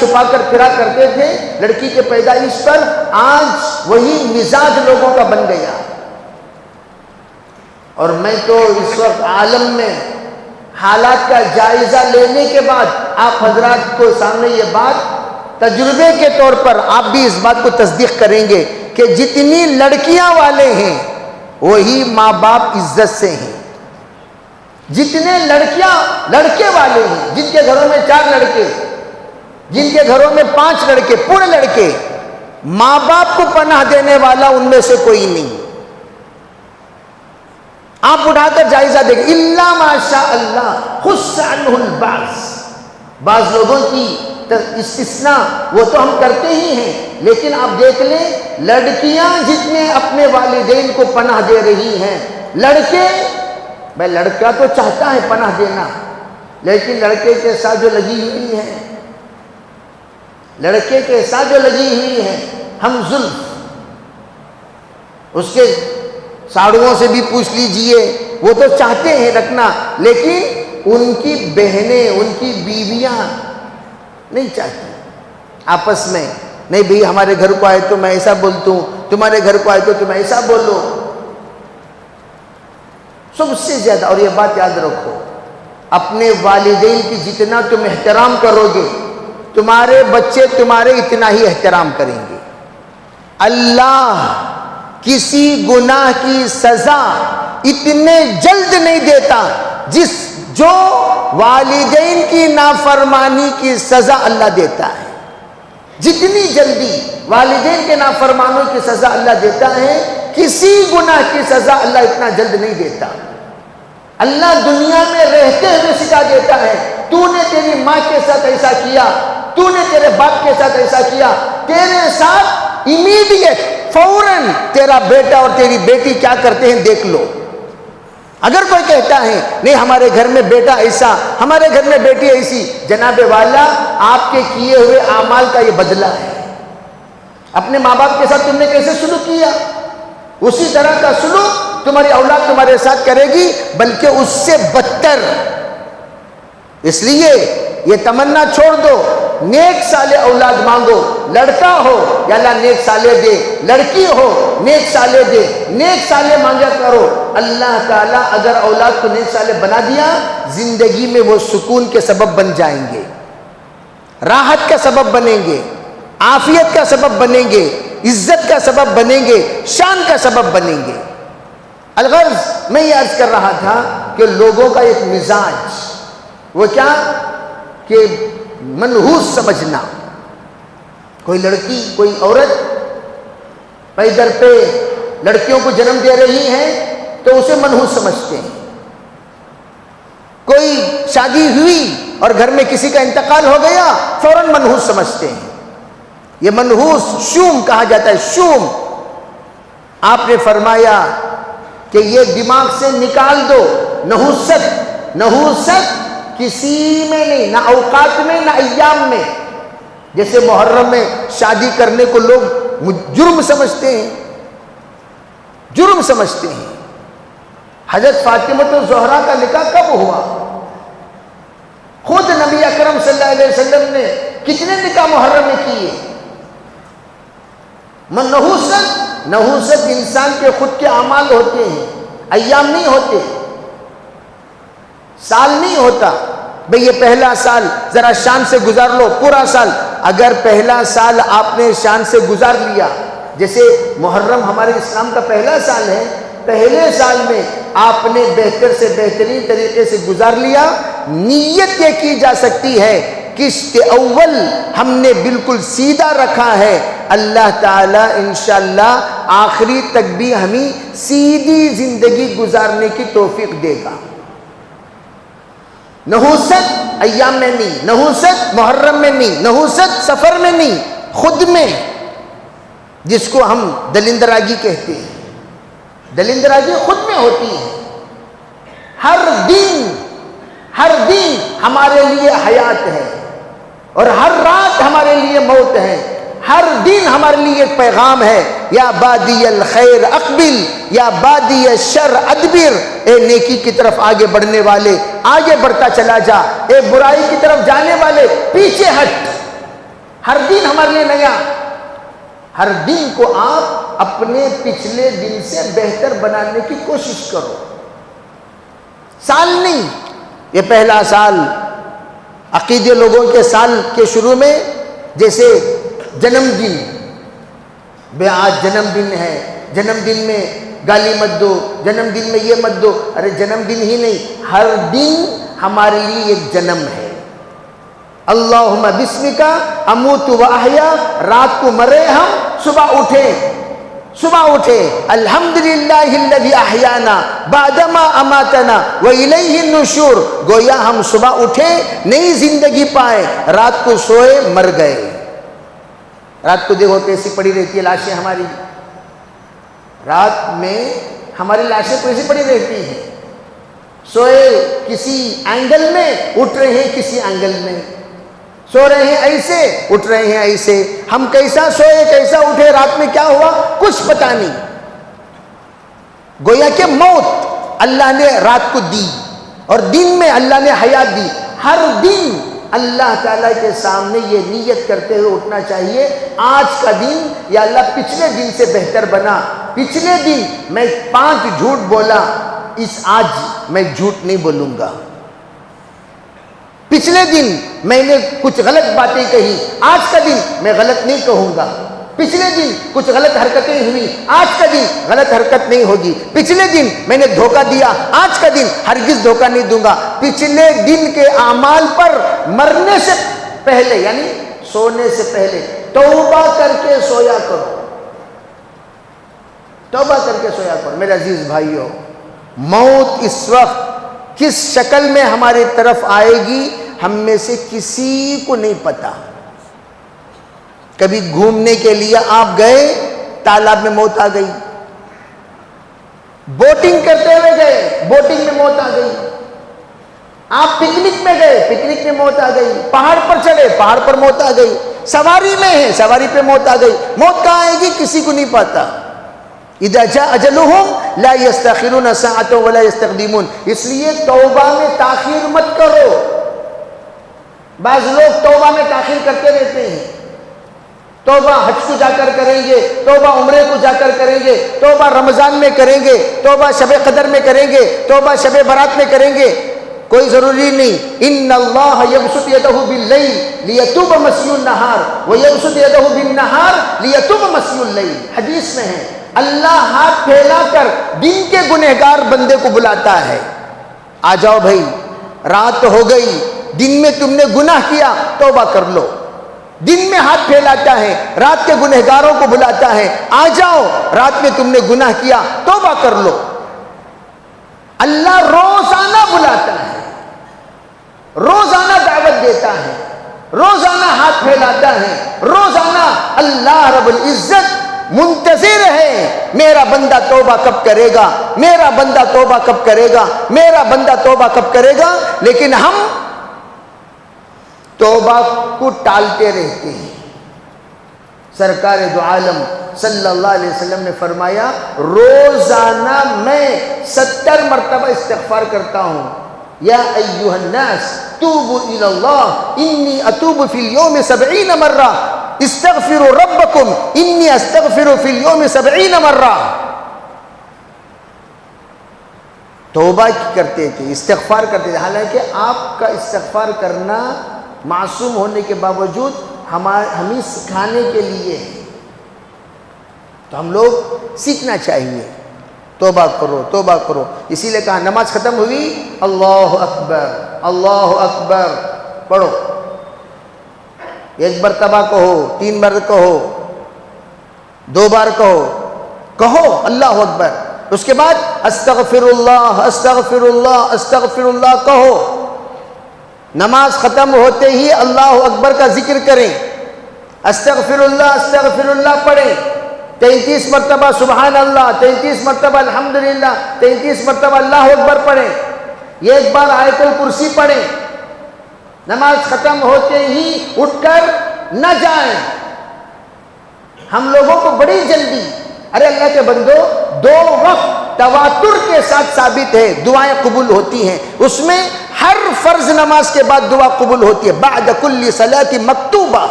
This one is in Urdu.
چھپا کر پھرا کرتے تھے لڑکی کے پیدائش پر، آج وہی مزاج لوگوں کا بن گیا۔ اور میں تو اس وقت عالم میں حالات کا جائزہ لینے کے بعد آپ حضرات کو سامنے یہ بات تجربے کے طور پر آپ بھی اس بات کو تصدیق کریں گے کہ جتنی لڑکیاں والے ہیں وہی ماں باپ عزت سے ہیں، جتنے لڑکیاں لڑکے والے ہیں، جن کے گھروں میں 4 لڑکے، جن کے گھروں میں 5 لڑکے، پورے لڑکے، ماں باپ کو پناہ دینے والا ان میں سے کوئی نہیں۔ آپ اٹھا کر جائزہ دیکھیں، الا ماشاء اللہ خص عنہ البعض، بعض لوگوں کی استثناء وہ تو ہم کرتے ہی ہیں، لیکن آپ دیکھ لیں لڑکیاں جتنے اپنے والدین کو پناہ دے رہی ہیں، لڑکے بھائی لڑکا تو چاہتا ہے پناہ دینا، لیکن لڑکے کے ساتھ جو لگی ہوئی ہے، لڑکے کے ساتھ جو لگی ہوئی ہے ہم زلف، اس کے ساڑھوؤں سے بھی پوچھ لیجئے، وہ تو چاہتے ہیں رکھنا، لیکن ان کی بہنیں، ان کی بیویاں نہیں چاہتی آپس میں، نہیں بھئی ہمارے گھر کو آئے تو میں ایسا بولتا ہوں، تمہارے گھر کو آئے تو تم ایسا بولو۔ سب سے زیادہ، اور یہ بات یاد رکھو، اپنے والدین کی جتنا تم احترام کرو گے تمہارے بچے تمہارے اتنا ہی احترام کریں گے۔ اللہ کسی گناہ کی سزا اتنے جلد نہیں دیتا جو والدین کی نافرمانی کی سزا اللہ دیتا ہے۔ جتنی جلدی والدین کے نافرمانوں کی سزا اللہ دیتا ہے، کسی گناہ کی سزا اللہ اتنا جلد نہیں دیتا۔ اللہ دنیا میں رہتے ہوئے سکھا دیتا ہے، تو نے تیری ماں کے ساتھ ایسا کیا، تو نے تیرے باپ کے ساتھ ایسا کیا، تیرے ساتھ امیڈیٹ فوراً تیرا بیٹا اور تیری بیٹی کیا کرتے ہیں دیکھ لو۔ اگر کوئی کہتا ہے نہیں ہمارے گھر میں بیٹا ایسا، ہمارے گھر میں بیٹی ایسی، جناب والا آپ کے کیے ہوئے اعمال کا یہ بدلہ ہے۔ اپنے ماں باپ کے ساتھ تم نے کیسے سلوک کیا، اسی طرح کا سلوک تمہاری اولاد تمہارے ساتھ کرے گی، بلکہ اس سے بدتر۔ اس لیے یہ تمنا چھوڑ دو، نیک صالح اولاد مانگو، لڑکا ہو یا اللہ نیک صالح دے، لڑکی ہو نیک صالح دے، نیک صالح مانگا کرو۔ اللہ تعالیٰ اگر اولاد کو نیک صالح بنا دیا، زندگی میں وہ سکون کے سبب بن جائیں گے، راحت کا سبب بنیں گے، عافیت کا سبب بنیں گے، عزت کا سبب بنیں گے، شان کا سبب بنیں گے۔ الغرض میں یہ عرض کر رہا تھا کہ لوگوں کا ایک مزاج، وہ کیا کہ منحوس سمجھنا۔ کوئی لڑکی، کوئی عورت پیدر پہ لڑکیوں کو جنم دے رہی ہے تو اسے منحوس سمجھتے ہیں۔ کوئی شادی ہوئی اور گھر میں کسی کا انتقال ہو گیا، فوراً منحوس سمجھتے ہیں۔ یہ منحوس شوم کہا جاتا ہے، شوم۔ آپ نے فرمایا کہ یہ دماغ سے نکال دو، نحوست، نحوست کسی میں نہیں، نہ اوقات میں نہ ایام میں۔ جیسے محرم میں شادی کرنے کو لوگ جرم سمجھتے ہیں، جرم سمجھتے ہیں۔ حضرت فاطمہ الزہرا کا نکاح کب ہوا؟ خود نبی اکرم صلی اللہ علیہ وسلم نے کتنے نکاح محرم میں کیے؟ نحوست، نحوست انسان کے خود کے اعمال ہوتے ہیں، ایام نہیں ہوتے، سال نہیں ہوتا۔ بھئی یہ پہلا سال ذرا شان سے گزار لو، پورا سال۔ اگر پہلا سال آپ نے شان سے گزار لیا، جیسے محرم ہمارے اسلام کا پہلا سال ہے، پہلے سال میں آپ نے بہتر سے بہترین طریقے سے گزار لیا، نیت یہ کی جا سکتی ہے قسط اول ہم نے بالکل سیدھا رکھا ہے، اللہ تعالیٰ انشاءاللہ آخری تک بھی ہمیں سیدھی زندگی گزارنے کی توفیق دے گا۔ نحوست ایام میں نہیں، نحوست محرم میں نہیں، نحوست سفر میں نہیں، خود میں، جس کو ہم دلندراگی کہتے ہیں۔ دلندراگی خود میں ہوتی ہے۔ ہر دن ہمارے لیے حیات ہے، اور ہر رات ہمارے لیے موت ہے۔ ہر دن ہمارے لیے ایک پیغام ہے، یا بادی الخیر اقبل یا بادی الشر ادبر، اے نیکی کی طرف آگے بڑھنے والے آگے بڑھتا چلا جا، اے برائی کی طرف جانے والے پیچھے ہٹ۔ ہر دن ہمارے لیے نیا. ہر دن کو آپ اپنے پچھلے دن سے بہتر بنانے کی کوشش کرو. سال نہیں، یہ پہلا سال عقیدے لوگوں کے سال کے شروع میں جیسے جنم دن، بے آج جنم دن ہے، جنم دن میں گالی مت دو، جنم دن میں یہ مت دو. ارے جنم دن ہی نہیں، ہر دن ہمارے لیے ایک جنم ہے. اللہم بسمکا اموت و احیا، رات کو مرے ہم، صبح اٹھے الحمدللہ الذی احیانا بعدما اماتنا والیہ النشور. گویا ہم صبح اٹھے، نئی زندگی پائے، رات کو سوئے مر گئے. رات کو دیکھو کیسی پڑی رہتی ہے لاشیں ہماری، رات میں ہماری لاشیں کیسی پڑی رہتی ہیں. سوئے کسی اینگل میں، اٹھ رہے ہیں کسی اینگل میں، سو رہے ہیں ایسے، اٹھ رہے ہیں ایسے. ہم کیسا سوئے کیسا اٹھے، رات میں کیا ہوا کچھ پتہ نہیں. گویا کہ موت اللہ نے رات کو دی اور دن میں اللہ نے حیات دی. ہر دن اللہ تعالیٰ کے سامنے یہ نیت کرتے ہوئے اٹھنا چاہیے، آج کا دن یا اللہ پچھلے دن سے بہتر بنا. پچھلے دن میں 5 جھوٹ بولا، آج میں جھوٹ نہیں بولوں گا. پچھلے دن میں نے کچھ غلط باتیں کہی، آج کا دن میں غلط نہیں کہوں گا. پچھلے دن کچھ غلط حرکتیں ہوئی، آج کا دن غلط حرکت نہیں ہوگی. پچھلے دن میں نے دھوکہ دیا، آج کا دن ہرگز دھوکہ نہیں دوں گا. پچھلے دن کے اعمال پر مرنے سے پہلے یعنی سونے سے پہلے توبہ کر کے سویا کرو، توبہ کر کے سویا کرو. میرے عزیز بھائیو، موت اس وقت کس شکل میں ہماری طرف آئے گی ہم میں سے کسی کو نہیں پتا. کبھی گھومنے کے لیے آپ گئے، تالاب میں موت آ گئی. بوٹنگ کرتے ہوئے گئے، بوٹنگ میں موت آ گئی. آپ پکنک میں گئے، پکنک میں موت آ گئی. پہاڑ پر چڑھے، پہاڑ پر موت آ گئی. سواری میں ہیں، سواری پہ موت آ گئی. موت کہاں آئے گی کسی کو نہیں پتا. اذا جاء اجلهم لا يستأخرون ساعة ولا يستقدمون. اس لیے توبہ میں تاخیر مت کرو. بعض لوگ توبہ میں تاخیر کرتے رہتے ہیں. توبہ حج کو جا کر کریں گے، توبہ عمرے کو جا کر کریں گے، توبہ رمضان میں کریں گے، توبہ شب قدر میں کریں گے، توبہ شب برات میں کریں گے. کوئی ضروری نہیں. ان اللہ یبسط یدہ باللیل لیتوب مسیء النہار ویبسط یدہ بالنہار لیتوب مسیء اللیل. حدیث میں ہے اللہ ہاتھ پھیلا کر دن کے گنہگار بندے کو بلاتا ہے، آ جاؤ بھائی، رات ہو گئی، دن میں تم نے گناہ کیا، توبہ کر لو. دن میں ہاتھ پھیلاتا ہے، رات کے گنہگاروں کو بلاتا ہے، آ جاؤ، رات میں تم نے گناہ کیا، توبہ کر لو. اللہ روزانہ بلاتا ہے، روزانہ دعوت دیتا ہے، روزانہ ہاتھ پھیلاتا ہے. روزانہ اللہ رب العزت منتظر ہے میرا بندہ توبہ کب کرے گا، میرا بندہ توبہ کب کرے گا، میرا بندہ توبہ کب کرے گا. لیکن ہم توبہ کو ٹالتے رہتے ہیں. سرکار دو عالم صلی اللہ علیہ وسلم نے فرمایا روزانہ میں 70 مرتبہ استغفار کرتا ہوں. یا ایھا الناس توبوا الی اللہ انی اتوب فی اليوم 70 مرہ استغفروا ربکم انی استغفر فی اليوم 70 مرہ. توبہ کرتے تھے، استغفار کرتے تھے. حالانکہ آپ کا استغفار کرنا معصوم ہونے کے باوجود ہمیں سکھانے کے لیے ہے، تو ہم لوگ سیکھنا چاہیے. توبہ کرو، توبہ کرو. اسی لیے کہا نماز ختم ہوئی اللہ اکبر، اللہ اکبر پڑھو. 1 مرتبہ کہو، 3 بار کہو، 2 بار کہو اللہ اکبر. اس کے بعد استغفر اللہ استغفر اللہ استغفر اللہ کہو. نماز ختم ہوتے ہی اللہ اکبر کا ذکر کریں، استغفر اللہ پڑھیں. 33 مرتبہ سبحان اللہ، 33 مرتبہ الحمدللہ، 33 مرتبہ اللہ اکبر پڑھیں. 1 بار آیت الکرسی پڑھیں. نماز ختم ہوتے ہی اٹھ کر نہ جائیں. ہم لوگوں کو بڑی جلدی. ارے اللہ کے بندو، 2 وقت تواتر کے ساتھ ثابت ہے دعائیں قبول ہوتی ہیں. اس میں ہر فرض نماز کے بعد دعا قبول ہوتی ہے، بعد کل صلاۃ مکتوبہ.